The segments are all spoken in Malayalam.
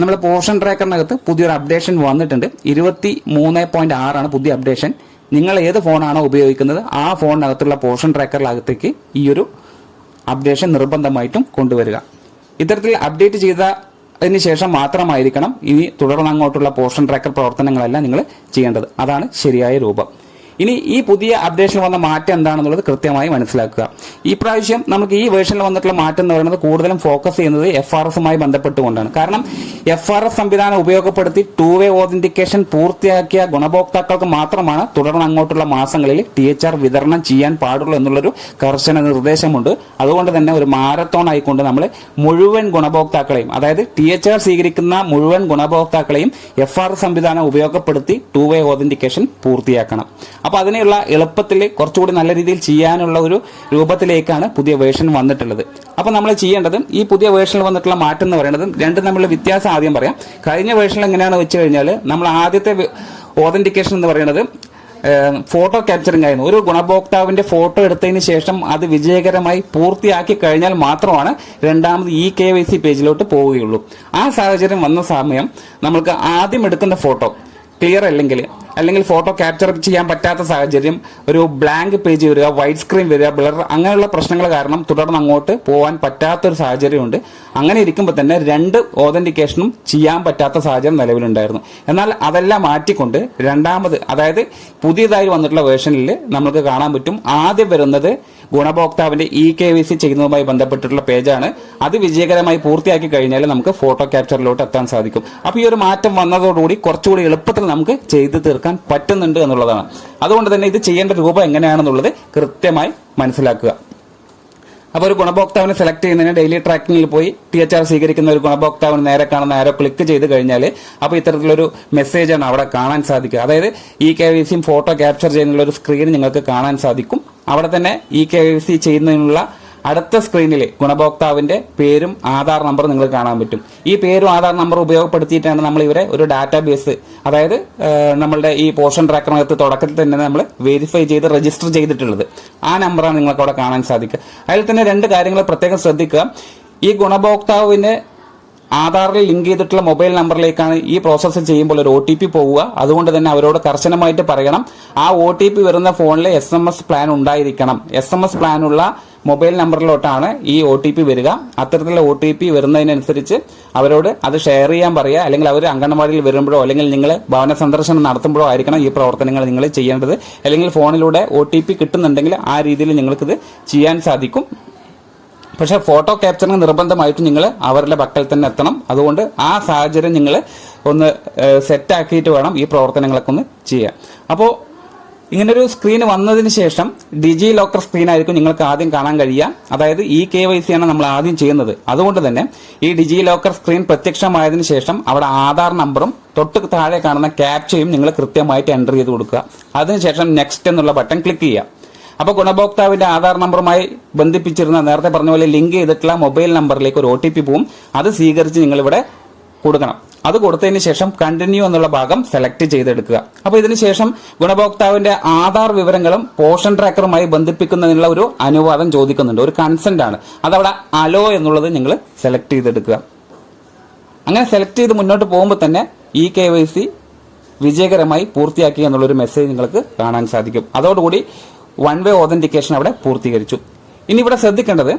നമ്മൾ പോർഷൻ ട്രാക്കറിനകത്ത് പുതിയൊരു അപ്ഡേഷൻ വന്നിട്ടുണ്ട്. 23.6 ആണ് പുതിയ അപ്ഡേഷൻ. നിങ്ങൾ ഏത് ഫോണാണോ ഉപയോഗിക്കുന്നത് ആ ഫോണിനകത്തുള്ള പോർഷൻ ട്രാക്കറിനകത്തേക്ക് ഈ ഒരു അപ്ഡേഷൻ നിർബന്ധമായിട്ടും കൊണ്ടുവരിക. ഇത്തരത്തിൽ അപ്ഡേറ്റ് ചെയ്തതിന് ശേഷം മാത്രമായിരിക്കണം ഇനി തുടർന്ന് അങ്ങോട്ടുള്ള പോർഷൻ ട്രാക്കർ പ്രവർത്തനങ്ങളെല്ലാം നിങ്ങൾ ചെയ്യേണ്ടത്. അതാണ് ശരിയായ രൂപം. ഇനി ഈ പുതിയ അപ്ഡേഷൻ വന്ന മാറ്റം എന്താണെന്നുള്ളത് കൃത്യമായി മനസ്സിലാക്കുക. ഈ പ്രാവശ്യം നമുക്ക് ഈ വേർഷനിൽ വന്നിട്ടുള്ള മാറ്റം എന്ന് പറയുന്നത് കൂടുതലും ഫോക്കസ് ചെയ്യുന്നത് FRSുമായി ബന്ധപ്പെട്ടുകൊണ്ടാണ്. കാരണം FRS സംവിധാനം ഉപയോഗപ്പെടുത്തി 2-way ഓതന്റിക്കേഷൻ പൂർത്തിയാക്കിയ ഗുണഭോക്താക്കൾക്ക് മാത്രമാണ് തുടർന്ന് അങ്ങോട്ടുള്ള മാസങ്ങളിൽ THR വിതരണം ചെയ്യാൻ പാടുള്ളൂ എന്നുള്ളൊരു കർശന നിർദ്ദേശമുണ്ട്. അതുകൊണ്ട് തന്നെ ഒരു മാരത്തോൺ ആയിക്കൊണ്ട് നമ്മൾ മുഴുവൻ ഗുണഭോക്താക്കളെയും, അതായത് THR സ്വീകരിക്കുന്ന മുഴുവൻ ഗുണഭോക്താക്കളെയും FRS സംവിധാനം ഉപയോഗപ്പെടുത്തി 2-way ഓതന്റിക്കേഷൻ പൂർത്തിയാക്കണം. അപ്പോൾ അതിനുള്ള എളുപ്പത്തിൽ കുറച്ചുകൂടി നല്ല രീതിയിൽ ചെയ്യാനുള്ള ഒരു രൂപത്തിലേക്കാണ് പുതിയ വേർഷൻ വന്നിട്ടുള്ളത്. അപ്പോൾ നമ്മൾ ചെയ്യേണ്ടത് ഈ പുതിയ വേർഷനിൽ വന്നിട്ടുള്ള മാറ്റം എന്ന് പറയുന്നത് രണ്ടും തമ്മിലുള്ള വ്യത്യാസം ആദ്യം പറയാം. കഴിഞ്ഞ വേർഷനിൽ എങ്ങനെയാണെന്ന് വെച്ച് കഴിഞ്ഞാൽ നമ്മൾ ആദ്യത്തെ ഓതന്റിക്കേഷൻ എന്ന് പറയുന്നത് ഫോട്ടോ ക്യാപ്ചറിംഗ് ആയിരുന്നു. ഒരു ഗുണഭോക്താവിന്റെ ഫോട്ടോ എടുത്തതിന് ശേഷം അത് വിജയകരമായി പൂർത്തിയാക്കി കഴിഞ്ഞാൽ മാത്രമാണ് രണ്ടാമത് KYC പേജിലോട്ട് പോവുകയുള്ളൂ. ആ സാഹചര്യം വന്ന സമയം നമ്മൾക്ക് ആദ്യം എടുക്കുന്ന ഫോട്ടോ ക്ലിയർ അല്ലെങ്കിൽ ഫോട്ടോ ക്യാപ്ചർ ചെയ്യാൻ പറ്റാത്ത സാഹചര്യം, ഒരു ബ്ലാങ്ക് പേജ് വരിക, വൈറ്റ് സ്ക്രീൻ വരിക, ബ്ലർ, അങ്ങനെയുള്ള പ്രശ്നങ്ങൾ കാരണം തുടർന്ന് അങ്ങോട്ട് പോകാൻ പറ്റാത്തൊരു സാഹചര്യമുണ്ട്. അങ്ങനെ ഇരിക്കുമ്പോൾ തന്നെ 2 ഓതന്റിക്കേഷനും ചെയ്യാൻ പറ്റാത്ത സാഹചര്യം നിലവിലുണ്ടായിരുന്നു. എന്നാൽ അതെല്ലാം മാറ്റിക്കൊണ്ട് രണ്ടാമത്, അതായത് പുതിയതായി വന്നിട്ടുള്ള വേർഷനിൽ നമുക്ക് കാണാൻ പറ്റും ആദ്യം വരുന്നത് ഗുണഭോക്താവിന്റെ KYC ചെയ്യുന്നതുമായി ബന്ധപ്പെട്ടിട്ടുള്ള പേജാണ്. അത് വിജയകരമായി പൂർത്തിയാക്കി കഴിഞ്ഞാൽ നമുക്ക് ഫോട്ടോ ക്യാപ്ചറിലോട്ട് എത്താൻ സാധിക്കും. അപ്പോൾ ഈ ഒരു മാറ്റം വന്നതോടുകൂടി കുറച്ചുകൂടി എളുപ്പത്തിൽ നമുക്ക് ചെയ്തു തീർക്കാൻ പറ്റുന്നുണ്ട് എന്നുള്ളതാണ്. അതുകൊണ്ട് തന്നെ ഇത് ചെയ്യേണ്ട രൂപം എങ്ങനെയാണെന്നുള്ളത് കൃത്യമായി മനസ്സിലാക്കുക. അപ്പോൾ ഒരു ഗുണഭോക്താവിനെ സെലക്ട് ചെയ്യുന്നതിന് ഡെയിലി ട്രാക്കിങ്ങിൽ പോയി THR സ്വീകരിക്കുന്ന ഒരു ഗുണഭോക്താവിന് നേരെ കാണുന്ന ആരോ ക്ലിക്ക് ചെയ്ത് കഴിഞ്ഞാൽ അപ്പോൾ ഇത്തരത്തിലൊരു മെസ്സേജാണ് അവിടെ കാണാൻ സാധിക്കുക. അതായത് KYCയും ഫോട്ടോ ക്യാപ്ചർ ചെയ്യുന്നുള്ള ഒരു സ്ക്രീൻ നിങ്ങൾക്ക് കാണാൻ സാധിക്കും. അവിടെ തന്നെ KYC ചെയ്യുന്നതിനുള്ള അടുത്ത സ്ക്രീനിൽ ഗുണഭോക്താവിന്റെ പേരും ആധാർ നമ്പറും നിങ്ങൾക്ക് കാണാൻ പറ്റും. ഈ പേരും ആധാർ നമ്പറും ഉപയോഗപ്പെടുത്തിയിട്ടാണ് നമ്മൾ ഇവരെ ഒരു ഡാറ്റാബേസ്, അതായത് നമ്മളുടെ ഈ പോർഷൻ ട്രാക്കറിനകത്ത് തുടക്കത്തിൽ തന്നെ നമ്മൾ വെരിഫൈ ചെയ്ത് രജിസ്റ്റർ ചെയ്തിട്ടുള്ളത്. ആ നമ്പറാണ് നിങ്ങൾക്ക് അവിടെ കാണാൻ സാധിക്കുക. അതിൽ തന്നെ 2 കാര്യങ്ങൾ പ്രത്യേകം ശ്രദ്ധിക്കുക. ഈ ഗുണഭോക്താവിന് ആധാറിൽ ലിങ്ക് ചെയ്തിട്ടുള്ള മൊബൈൽ നമ്പറിലേക്കാണ് ഈ പ്രോസസ്സ് ചെയ്യുമ്പോൾ ഒരു OTP പോവുക. അതുകൊണ്ട് തന്നെ അവരോട് കർശനമായിട്ട് പറയണം, ആ OTP വരുന്ന ഫോണിൽ SMS പ്ലാൻ ഉണ്ടായിരിക്കണം. SMS പ്ലാനുള്ള മൊബൈൽ നമ്പറിലോട്ടാണ് ഈ OTP വരിക. അത്തരത്തിലുള്ള OTP വരുന്നതിനനുസരിച്ച് അവരോട് അത് ഷെയർ ചെയ്യാൻ പറയുക. അല്ലെങ്കിൽ അവർ അംഗനവാടിയിൽ വരുമ്പോഴോ അല്ലെങ്കിൽ നിങ്ങൾ ഭവന സന്ദർശനം നടത്തുമ്പോഴോ ആയിരിക്കണം ഈ പ്രവർത്തനങ്ങൾ നിങ്ങൾ ചെയ്യേണ്ടത്. അല്ലെങ്കിൽ ഫോണിലൂടെ OTP കിട്ടുന്നുണ്ടെങ്കിൽ ആ രീതിയിൽ നിങ്ങൾക്കിത് ചെയ്യാൻ സാധിക്കും. പക്ഷേ ഫോട്ടോ ക്യാപ്ചറിന് നിർബന്ധമായിട്ടും നിങ്ങൾ അവരുടെ പക്കൽ തന്നെ എത്തണം. അതുകൊണ്ട് ആ സാഹചര്യം നിങ്ങൾ ഒന്ന് സെറ്റാക്കിയിട്ട് വേണം ഈ പ്രവർത്തനങ്ങളൊക്കെ ഒന്ന് ചെയ്യാൻ. അപ്പോൾ ഇങ്ങനൊരു സ്ക്രീൻ വന്നതിന് ശേഷം ഡിജി ലോക്കർ സ്ക്രീൻ ആയിരിക്കും നിങ്ങൾക്ക് ആദ്യം കാണാൻ കഴിയുക. അതായത് KYC ആണ് നമ്മൾ ആദ്യം ചെയ്യുന്നത്. അതുകൊണ്ട് തന്നെ ഈ ഡിജി ലോക്കർ സ്ക്രീൻ പ്രത്യക്ഷമായതിനു ശേഷം അവിടെ ആധാർ നമ്പറും തൊട്ട് താഴെ കാണുന്ന ക്യാപ്ചയും നിങ്ങൾ കൃത്യമായിട്ട് എൻ്റർ ചെയ്ത് കൊടുക്കുക. അതിനുശേഷം നെക്സ്റ്റ് എന്നുള്ള ബട്ടൺ ക്ലിക്ക് ചെയ്യുക. അപ്പോൾ ഗുണഭോക്താവിന്റെ ആധാർ നമ്പറുമായി ബന്ധിപ്പിച്ചിരുന്ന നേരത്തെ പറഞ്ഞ പോലെ ലിങ്ക് ചെയ്തിട്ടുള്ള മൊബൈൽ നമ്പറിലേക്ക് ഒരു OTP പോവും. അത് സ്വീകരിച്ച് നിങ്ങൾ ഇവിടെ കൊടുക്കണം. അത് കൊടുത്തതിന് ശേഷം കണ്ടിന്യൂ എന്നുള്ള ഭാഗം സെലക്ട് ചെയ്തെടുക്കുക. അപ്പോൾ ഇതിനുശേഷം ഗുണഭോക്താവിന്റെ ആധാർ വിവരങ്ങളും പോർഷൻ ട്രാക്കറുമായി ബന്ധിപ്പിക്കുന്നതിനുള്ള ഒരു അനുവാദം ചോദിക്കുന്നുണ്ട്, ഒരു കൺസെന്റ് ആണ്. അതവിടെ അലോ എന്നുള്ളത് നിങ്ങൾ സെലക്ട് ചെയ്തെടുക്കുക. അങ്ങനെ സെലക്ട് ചെയ്ത് മുന്നോട്ട് പോകുമ്പോൾ തന്നെ KYC വിജയകരമായി പൂർത്തിയാക്കി എന്നുള്ളൊരു മെസ്സേജ് നിങ്ങൾക്ക് കാണാൻ സാധിക്കും. അതോടുകൂടി 1-way ഓതന്റിക്കേഷൻ അവിടെ പൂർത്തീകരിച്ചു. ഇനി ഇവിടെ ശ്രദ്ധിക്കേണ്ടത്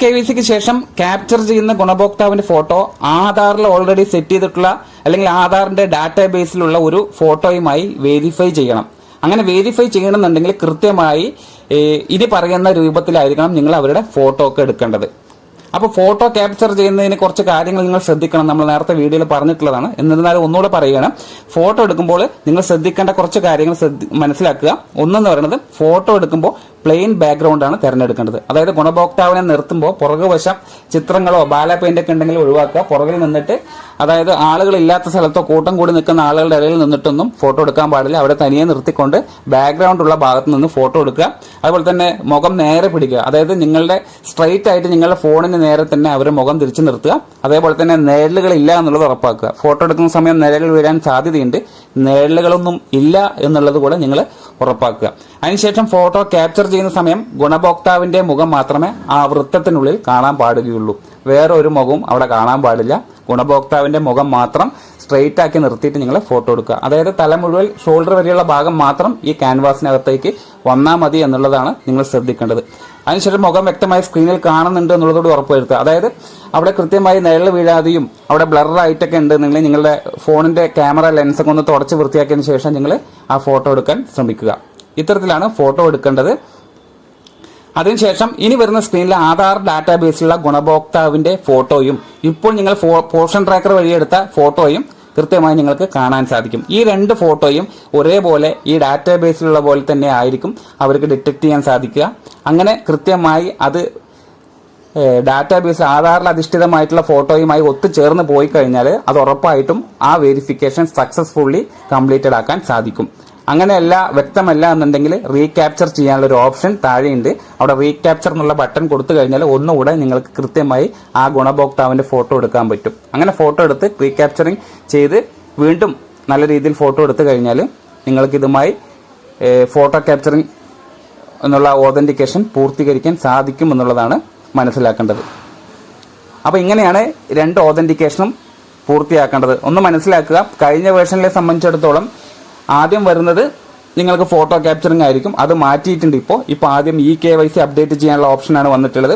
KYCക്ക് ശേഷം ക്യാപ്ചർ ചെയ്യുന്ന ഗുണഭോക്താവിന്റെ ഫോട്ടോ ആധാറിൽ ഓൾറെഡി സെറ്റ് ചെയ്തിട്ടുള്ള അല്ലെങ്കിൽ ആധാറിന്റെ ഡാറ്റാബേസിലുള്ള ഒരു ഫോട്ടോയുമായി വെരിഫൈ ചെയ്യണം. അങ്ങനെ വെരിഫൈ ചെയ്യണമെന്നുണ്ടെങ്കിൽ കൃത്യമായി ഇനി പറയുന്ന രൂപത്തിലായിരിക്കണം നിങ്ങൾ അവരുടെ ഫോട്ടോ ഒക്കെ എടുക്കേണ്ടത്. അപ്പോൾ ഫോട്ടോ ക്യാപ്ചർ ചെയ്യുന്നതിന് കുറച്ച് കാര്യങ്ങൾ നിങ്ങൾ ശ്രദ്ധിക്കണം. നമ്മൾ നേരത്തെ വീഡിയോയിൽ പറഞ്ഞിട്ടുള്ളതാണ്. എന്നിരുന്നാലും ഒന്നുകൂടെ പറയുകയാണ്, ഫോട്ടോ എടുക്കുമ്പോൾ നിങ്ങൾ ശ്രദ്ധിക്കേണ്ട കുറച്ച് കാര്യങ്ങൾ മനസ്സിലാക്കുക. ഒന്നെന്ന് പറയുന്നത്, ഫോട്ടോ എടുക്കുമ്പോൾ പ്ലെയിൻ ബാക്ക്ഗ്രൗണ്ട് ആണ് തിരഞ്ഞെടുക്കേണ്ടത്. അതായത് ഗുണഭോക്താവിനെ നിർത്തുമ്പോൾ പുറകുവശം ചിത്രങ്ങളോ ബാല പെയിന്റ് ഒക്കെ ഉണ്ടെങ്കിൽ ഒഴിവാക്കുക. പുറകിൽ നിന്നിട്ട്, അതായത് ആളുകളില്ലാത്ത സ്ഥലത്തോ കൂട്ടം കൂടി നിൽക്കുന്ന ആളുകളുടെ ഇടയിൽ നിന്നിട്ടൊന്നും ഫോട്ടോ എടുക്കാൻ പാടില്ല. അവിടെ തനിയെ നിർത്തിക്കൊണ്ട് ബാക്ക്ഗ്രൗണ്ട് ഉള്ള ഭാഗത്ത് നിന്ന് ഫോട്ടോ എടുക്കുക. അതുപോലെ തന്നെ മുഖം നേരെ പിടിക്കുക. അതായത് നിങ്ങളുടെ സ്ട്രൈറ്റ് ആയിട്ട് നിങ്ങളുടെ ഫോണിന് നേരെ തന്നെ അവരുടെ മുഖം തിരിച്ചു നിർത്തുക. അതേപോലെ തന്നെ നിഴലുകളില്ല എന്നുള്ളത് ഉറപ്പാക്കുക. ഫോട്ടോ എടുക്കുന്ന സമയം നിഴലുകൾ വീഴാൻ സാധ്യതയുണ്ട്. നിഴലുകളൊന്നും ഇല്ല എന്നുള്ളത് കൂടെ നിങ്ങൾ ഉറപ്പാക്കുക. അതിനുശേഷം ഫോട്ടോ ക്യാപ്ചർ ചെയ്യുന്ന സമയം ഗുണഭോക്താവിന്റെ മുഖം മാത്രമേ ആ വൃത്തത്തിനുള്ളിൽ കാണാൻ പാടുകയുള്ളൂ. വേറെ ഒരു മുഖവും അവിടെ കാണാൻ പാടില്ല. ഗുണഭോക്താവിന്റെ മുഖം മാത്രം സ്ട്രെയിറ്റ് ആക്കി നിർത്തിയിട്ട് നിങ്ങൾ ഫോട്ടോ എടുക്കുക. അതായത് തല മുഴുവൻ ഷോൾഡർ വരെയുള്ള ഭാഗം മാത്രം ഈ ക്യാൻവാസിനകത്തേക്ക് വന്നാൽ മതി എന്നുള്ളതാണ് നിങ്ങൾ ശ്രദ്ധിക്കേണ്ടത്. അതിനുശേഷം മുഖം വ്യക്തമായി സ്ക്രീനിൽ കാണുന്നുണ്ട് എന്നുള്ളതോട് ഉറപ്പുവരുത്തുക. അതായത് അവിടെ കൃത്യമായി നിഴൽ വീഴാതെയും അവിടെ ബ്ലറായിട്ടൊക്കെ ഉണ്ട് നിങ്ങൾ നിങ്ങളുടെ ഫോണിന്റെ ക്യാമറ ലെൻസൊക്കെ ഒന്ന് തുടച്ച് വൃത്തിയാക്കിയതിനു ശേഷം നിങ്ങൾ ആ ഫോട്ടോ എടുക്കാൻ ശ്രമിക്കുക. ഇത്തരത്തിലാണ് ഫോട്ടോ എടുക്കേണ്ടത്. അതിനുശേഷം ഇനി വരുന്ന സ്ക്രീനിൽ ആധാർ ഡാറ്റാബേസിലുള്ള ഗുണഭോക്താവിന്റെ ഫോട്ടോയും ഇപ്പോൾ നിങ്ങൾ പോർഷൻ ട്രാക്കർ വഴി എടുത്ത ഫോട്ടോയും കൃത്യമായി നിങ്ങൾക്ക് കാണാൻ സാധിക്കും. ഈ രണ്ട് ഫോട്ടോയും ഒരേപോലെ ഈ ഡാറ്റാബേസിലുള്ള പോലെ തന്നെ ആയിരിക്കും അവർക്ക് ഡിറ്റക്ട് ചെയ്യാൻ സാധിക്കുക. അങ്ങനെ കൃത്യമായി അത് ഡാറ്റാബേസ് ആധാറിൽ അധിഷ്ഠിതമായിട്ടുള്ള ഫോട്ടോയുമായി ഒത്തുചേർന്ന് പോയി കഴിഞ്ഞാൽ അത് ഉറപ്പായിട്ടും ആ വെരിഫിക്കേഷൻ സക്സസ്ഫുള്ളി കംപ്ലീറ്റഡ് ആക്കാൻ സാധിക്കും. അങ്ങനെയല്ല, വ്യക്തമല്ല എന്നുണ്ടെങ്കിൽ റീക്യാപ്ചർ ചെയ്യാനുള്ള ഒരു ഓപ്ഷൻ താഴെയുണ്ട്. അവിടെ റീക്യാപ്ചർ എന്നുള്ള ബട്ടൺ കൊടുത്തു കഴിഞ്ഞാൽ ഒന്നുകൂടെ നിങ്ങൾക്ക് കൃത്യമായി ആ ഗുണഭോക്താവിന്റെ ഫോട്ടോ എടുക്കാൻ പറ്റും. അങ്ങനെ ഫോട്ടോ എടുത്ത് റീക്യാപ്ചറിങ് ചെയ്ത് വീണ്ടും നല്ല രീതിയിൽ ഫോട്ടോ എടുത്തു കഴിഞ്ഞാൽ നിങ്ങൾക്ക് ഇതുമായി ഫോട്ടോ ക്യാപ്ചറിങ് എന്നുള്ള ഓതന്റിക്കേഷൻ പൂർത്തീകരിക്കാൻ സാധിക്കും എന്നുള്ളതാണ് മനസ്സിലാക്കേണ്ടത്. അപ്പോൾ ഇങ്ങനെയാണ് രണ്ട് ഓതന്റിക്കേഷനും പൂർത്തിയാക്കേണ്ടത്. ഒന്ന് മനസ്സിലാക്കുക, കഴിഞ്ഞ വേർഷനിലെ സംബന്ധിച്ചിടത്തോളം ആദ്യം വരുന്നത് നിങ്ങൾക്ക് ഫോട്ടോ ക്യാപ്ചറിങ് ആയിരിക്കും. അത് മാറ്റിയിട്ടുണ്ട്. ഇപ്പോൾ ആദ്യം KYC അപ്ഡേറ്റ് ചെയ്യാനുള്ള ഓപ്ഷനാണ് വന്നിട്ടുള്ളത്.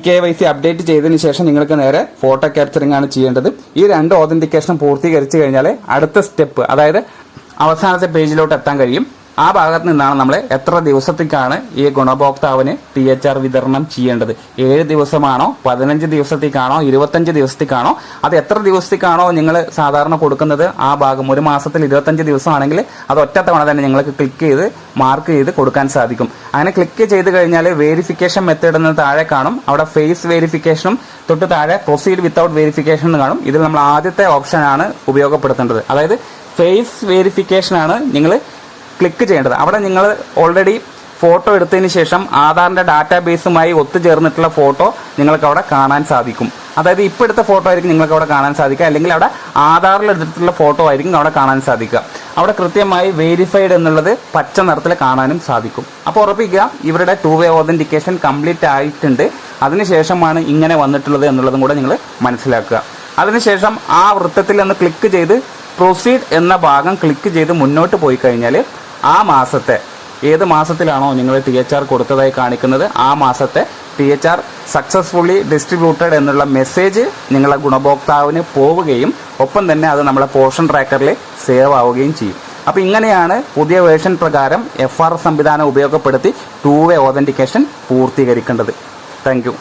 KYC അപ്ഡേറ്റ് ചെയ്തതിന് ശേഷം നിങ്ങൾക്ക് നേരെ ഫോട്ടോ ക്യാപ്ചറിങ് ആണ് ചെയ്യേണ്ടത്. ഈ രണ്ട് ഓതന്റിക്കേഷനും പൂർത്തീകരിച്ചു കഴിഞ്ഞാൽ അടുത്ത സ്റ്റെപ്പ്, അതായത് അവസാനത്തെ പേജിലോട്ട് എത്താൻ കഴിയും. ആ ഭാഗത്ത് നിന്നാണ് നമ്മൾ എത്ര ദിവസത്തേക്കാണ് ഈ ഗുണഭോക്താവിന് THR വിതരണം ചെയ്യേണ്ടത്. 7 ദിവസമാണോ, 15 ദിവസത്തേക്കാണോ, 25 ദിവസത്തേക്കാണോ, അത് എത്ര ദിവസത്തേക്കാണോ നിങ്ങൾ സാധാരണ കൊടുക്കുന്നത് ആ ഭാഗം. ഒരു മാസത്തിൽ 25 ദിവസമാണെങ്കിൽ അത് ഒറ്റ തവണ തന്നെ നിങ്ങൾക്ക് ക്ലിക്ക് ചെയ്ത് മാർക്ക് ചെയ്ത് കൊടുക്കാൻ സാധിക്കും. അങ്ങനെ ക്ലിക്ക് ചെയ്ത് കഴിഞ്ഞാൽ വെരിഫിക്കേഷൻ മെത്തേഡ് എന്ന് താഴെ കാണും. അവിടെ ഫേസ് വെരിഫിക്കേഷനും തൊട്ട് താഴെ പ്രൊസീഡ് വിത്തൗട്ട് വെരിഫിക്കേഷൻ എന്ന് കാണും. ഇതിൽ നമ്മൾ ആദ്യത്തെ ഓപ്ഷനാണ് ഉപയോഗപ്പെടുത്തേണ്ടത്. അതായത് ഫേസ് വെരിഫിക്കേഷനാണ് നിങ്ങൾ ക്ലിക്ക് ചെയ്യേണ്ടത്. അവിടെ നിങ്ങൾ ഓൾറെഡി ഫോട്ടോ എടുത്തതിന് ശേഷം ആധാറിന്റെ ഡാറ്റാബേസുമായി ഒത്തുചേർന്നിട്ടുള്ള ഫോട്ടോ നിങ്ങൾക്ക് അവിടെ കാണാൻ സാധിക്കും. അതായത് ഇപ്പോൾ എടുത്ത ഫോട്ടോ ആയിരിക്കും നിങ്ങൾക്ക് അവിടെ കാണാൻ സാധിക്കുക, അല്ലെങ്കിൽ അവിടെ ആധാറിൽ എടുത്തിട്ടുള്ള ഫോട്ടോ ആയിരിക്കും അവിടെ കാണാൻ സാധിക്കുക. അവിടെ കൃത്യമായി വെരിഫൈഡ് എന്നുള്ളത് പച്ച നിറത്തിൽ കാണാനും സാധിക്കും. അപ്പോൾ ഉറപ്പിക്കുക, ഇവരുടെ 2-way ഓതന്റിക്കേഷൻ കംപ്ലീറ്റ് ആയിട്ടുണ്ട്. അതിനുശേഷമാണ് ഇങ്ങനെ വന്നിട്ടുള്ളത് എന്നുള്ളതും കൂടെ നിങ്ങൾ മനസ്സിലാക്കുക. അതിനുശേഷം ആ വൃത്തത്തിൽ ഒന്ന് ക്ലിക്ക് ചെയ്ത് പ്രൊസീഡ് എന്ന ഭാഗം ക്ലിക്ക് ചെയ്ത് മുന്നോട്ട് പോയി കഴിഞ്ഞാൽ ആ മാസത്തെ, ഏത് മാസത്തിലാണോ നിങ്ങൾ THR കൊടുത്തതായി കാണിക്കുന്നത് ആ മാസത്തെ THR സക്സസ്ഫുള്ളി ഡിസ്ട്രിബ്യൂട്ടഡ് എന്നുള്ള മെസ്സേജ് നിങ്ങളുടെ ഗുണഭോക്താവിന് പോവുകയും ഒപ്പം തന്നെ അത് നമ്മളെ പോർഷൻ ട്രാക്കറിൽ സേവ് ആവുകയും ചെയ്യും. അപ്പോൾ ഇങ്ങനെയാണ് പുതിയ വേർഷൻ പ്രകാരം FR സംവിധാനം ഉപയോഗപ്പെടുത്തി 2-way ഓതന്റിക്കേഷൻ പൂർത്തീകരിക്കേണ്ടത്. Thank you.